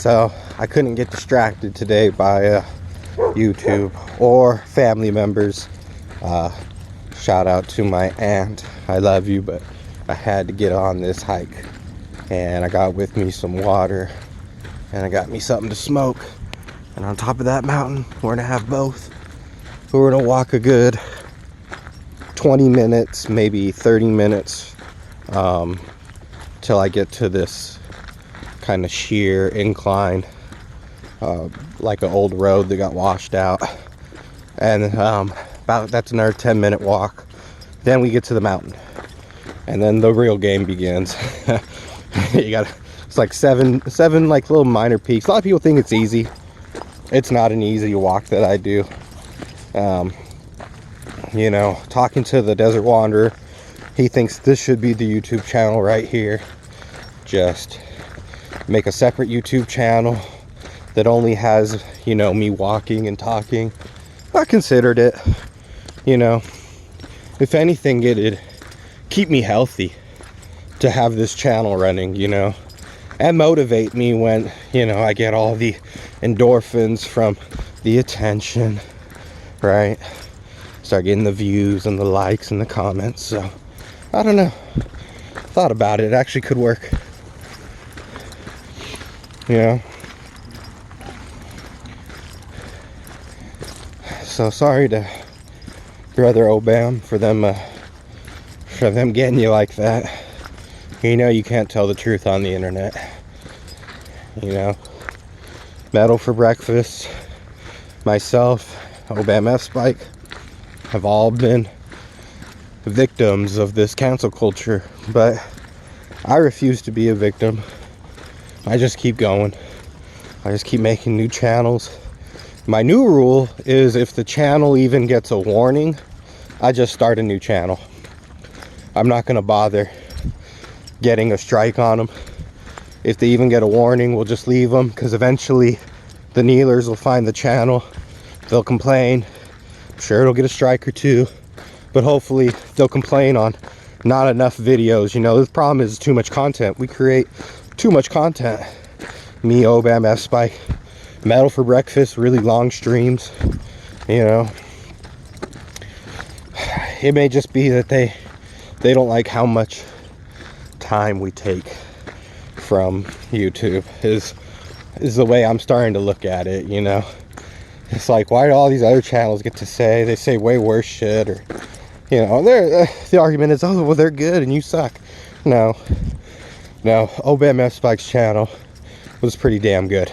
So I couldn't get distracted today by YouTube or family members. Shout out to my aunt. I love you, but I had to get on this hike. And I got with me some water. And I got me something to smoke. And on top of that mountain, we're gonna have both. We're gonna walk a good 20 minutes, maybe 30 minutes, till I get to this kind of sheer incline, like an old road that got washed out. And that's another 10-minute walk. Then we get to the mountain. And then the real game begins. It's like seven like little minor peaks. A lot of people think it's easy. It's not an easy walk that I do. You know, talking to the Desert Wanderer, he thinks this should be the YouTube channel right here. Just make a separate YouTube channel that only has, you know, me walking and talking. I considered it. You know, if anything, it'd keep me healthy to have this channel running, you know, and motivate me when, you know, I get all the endorphins from the attention, right? Start getting the views and the likes and the comments. So I don't know, thought about it. It actually could work, you know. So sorry to Brother Obam for them getting you like that. You know, you can't tell the truth on the internet. You know, Metal for Breakfast, myself, Obam F Spike, have all been victims of this cancel culture, but I refuse to be a victim. I just keep going. I just keep making new channels. My new rule is if the channel even gets a warning, I just start a new channel. I'm not gonna bother getting a strike on them. If they even get a warning, we'll just leave them, because eventually the kneelers will find the channel, they'll complain. I'm sure it'll get a strike or two, but hopefully they'll complain on not enough videos. You know, the problem is too much content. We create too much content. Me, Obam, F Spike, Metal for Breakfast, really long streams, you know. It may just be that they don't like how much time we take from YouTube is the way I'm starting to look at it, you know. It's like, why do all these other channels get to say, they say way worse shit, or, you know, the argument is, oh, well, they're good and you suck. No, Obam F Spike's channel was pretty damn good.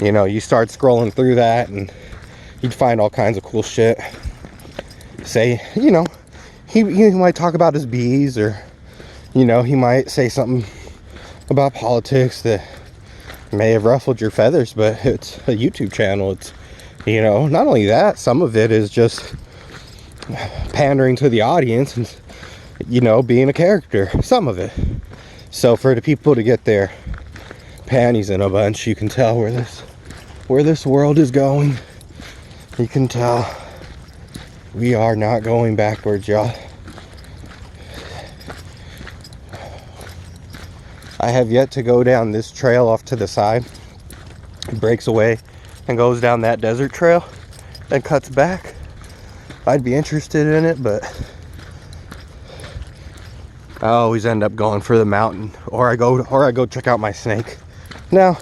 You know, you start scrolling through that and you'd find all kinds of cool shit. Say, you know, he might talk about his bees, or, you know, he might say something about politics that may have ruffled your feathers, but it's a YouTube channel. It's, you know, not only that, some of it is just pandering to the audience and, you know, being a character, some of it. So for the people to get their panties in a bunch, you can tell where this world is going. You can tell we are not going backwards, y'all. I have yet to go down this trail off to the side. It breaks away and goes down that desert trail and cuts back. I'd be interested in it, but I always end up going for the mountain, or I go check out my snake. Now,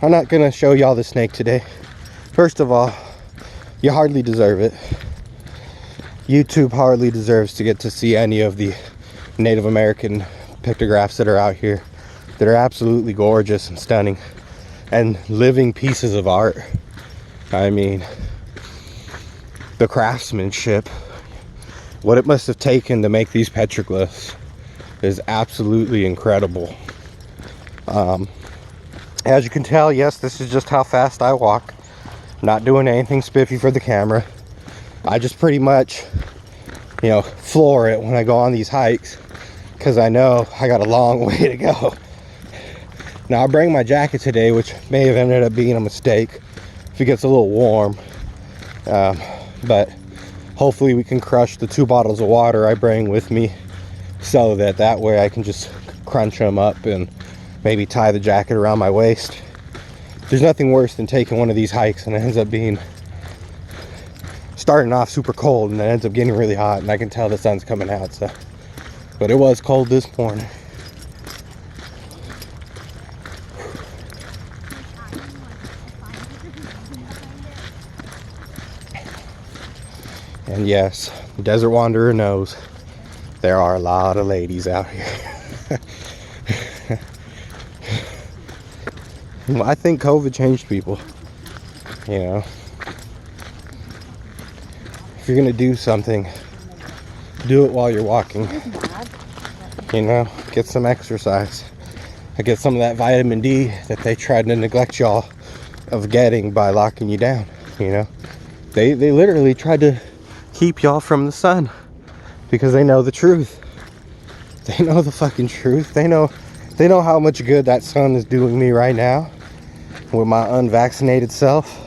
I'm not gonna show y'all the snake today. First of all, you hardly deserve it. YouTube hardly deserves to get to see any of the Native American pictographs that are out here, that are absolutely gorgeous and stunning and living pieces of art. I mean, the craftsmanship, what it must have taken to make these petroglyphs is absolutely incredible. As you can tell, yes, this is just how fast I walk. Not doing anything spiffy for the camera. I just pretty much, you know, floor it when I go on these hikes, because I know I got a long way to go. Now, I bring my jacket today, which may have ended up being a mistake if it gets a little warm. But hopefully we can crush the 2 bottles of water I bring with me, so that way I can just crunch them up and maybe tie the jacket around my waist. There's nothing worse than taking one of these hikes and it ends up being starting off super cold and it ends up getting really hot, and I can tell the sun's coming out. So, but it was cold this morning. And yes, Desert Wanderer knows there are a lot of ladies out here. Well, I think COVID changed people. You know, if you're gonna do something, do it while you're walking. You know, get some exercise. Get some of that vitamin D that they tried to neglect y'all of getting by locking you down. You know, they literally tried to keep y'all from the sun because they know the truth. They know the fucking truth. They know how much good that sun is doing me right now with my unvaccinated self,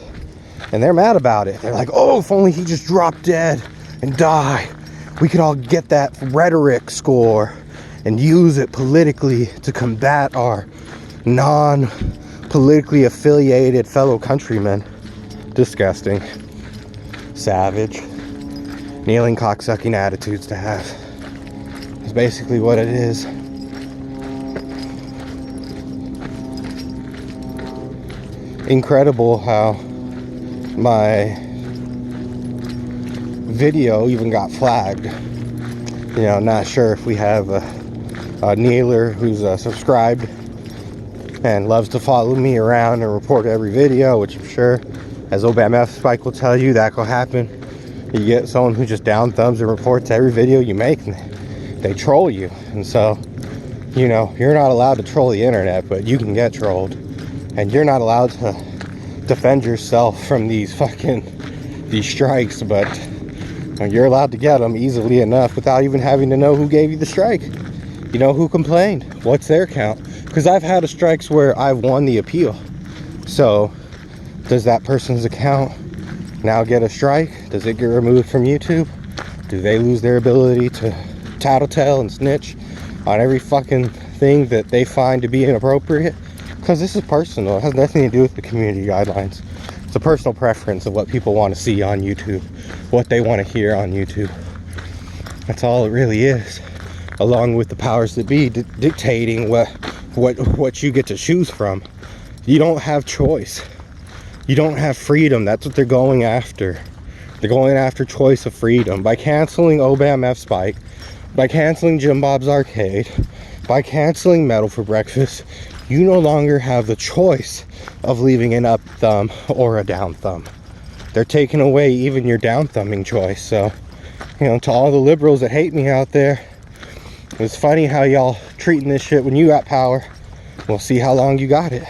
and they're mad about it. They're like, oh, if only he just dropped dead and die, we could all get that rhetoric score and use it politically to combat our non-politically affiliated fellow countrymen. Disgusting. Savage. Kneeling, cocksucking attitudes to have. It's basically what it is. Incredible how my video even got flagged. You know, not sure if we have a kneeler who's subscribed and loves to follow me around and report every video, which I'm sure, as OBAMF Spike will tell you, that will happen. You get someone who just down thumbs and reports every video you make, and they troll you. And so, you know, you're not allowed to troll the internet, but you can get trolled. And you're not allowed to defend yourself from these strikes, but you're allowed to get them easily enough without even having to know who gave you the strike. You know, who complained, what's their count? Because I've had strikes where I've won the appeal. So does that person's account now get a strike? Does it get removed from YouTube? Do they lose their ability to tattletale and snitch on every fucking thing that they find to be inappropriate? Because this is personal. It has nothing to do with the community guidelines. It's a personal preference of what people want to see on YouTube, what they want to hear on YouTube. That's all it really is, along with the powers that be dictating what you get to choose from. You don't have choice. You don't have freedom. That's what they're going after. They're going after choice of freedom by canceling OBAMF Spike, by canceling Jim Bob's Arcade, by canceling Metal for Breakfast. You no longer have the choice of leaving an up thumb or a down thumb. They're taking away even your down thumbing choice. So, you know, to all the liberals that hate me out there, it's funny how y'all treating this shit when you got power. We'll see how long you got it.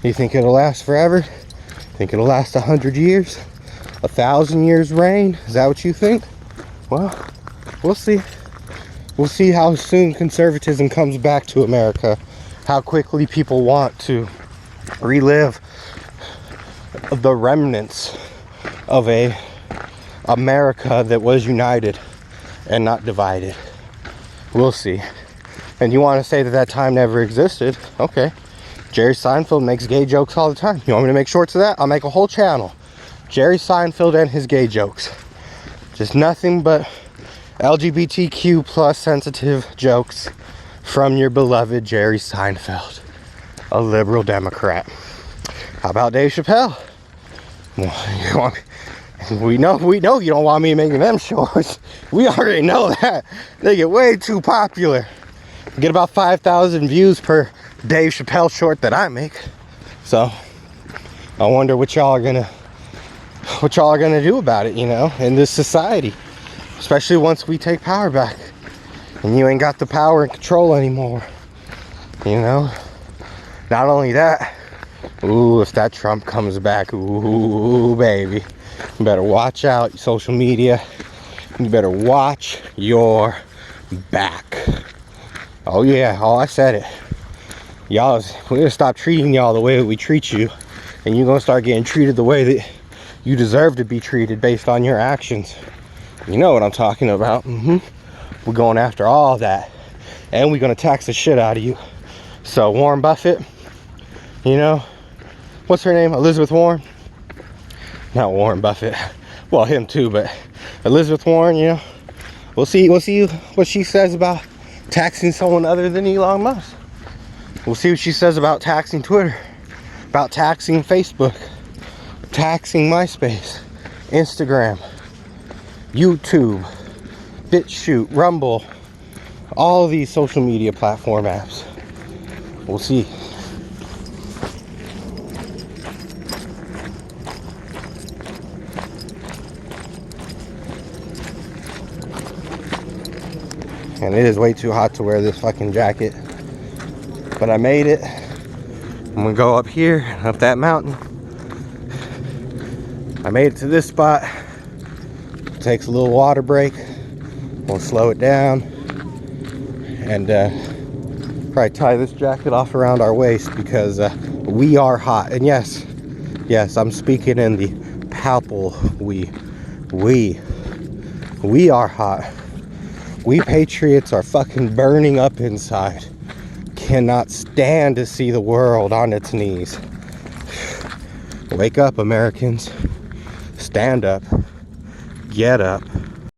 You think it'll last forever? Think it'll last 100 years? 1,000 years reign? Is that what you think? Well, we'll see. We'll see how soon conservatism comes back to America. How quickly people want to relive the remnants of a America that was united and not divided. We'll see. And you want to say that that time never existed? Okay. Jerry Seinfeld makes gay jokes all the time. You want me to make shorts of that? I'll make a whole channel. Jerry Seinfeld and his gay jokes. Just nothing but LGBTQ plus sensitive jokes from your beloved Jerry Seinfeld, a liberal Democrat. How about Dave Chappelle? Well, we know you don't want me making them shorts. We already know that. They get way too popular. Get about 5,000 views per Dave Chappelle short that I make. So I wonder what y'all are gonna do about it, you know, in this society, especially once we take power back and you ain't got the power and control anymore, you know. Not only that, ooh, if that Trump comes back, ooh, baby, you better watch out, social media. You better watch your back. Oh yeah, oh, I said it. Y'all, we're gonna stop treating y'all the way that we treat you, and you're gonna start getting treated the way that you deserve to be treated based on your actions. You know what I'm talking about. We're going after all that, and we're gonna tax the shit out of you. So Warren Buffett, you know, what's her name? Elizabeth Warren? Not Warren Buffett. Well, him too, but Elizabeth Warren, you know. We'll see what she says about taxing someone other than Elon Musk. We'll see what she says about taxing Twitter, about taxing Facebook, taxing MySpace, Instagram, YouTube, BitChute, Rumble, all of these social media platform apps. We'll see. And it is way too hot to wear this fucking jacket. But I made it. I'm gonna go up here, up that mountain. I made it to this spot. It takes a little water break. We'll slow it down. And probably tie this jacket off around our waist because we are hot. And yes, I'm speaking in the palpable we. We are hot. We patriots are fucking burning up inside. Cannot stand to see the world on its knees. Wake up, Americans. Stand up. Get up.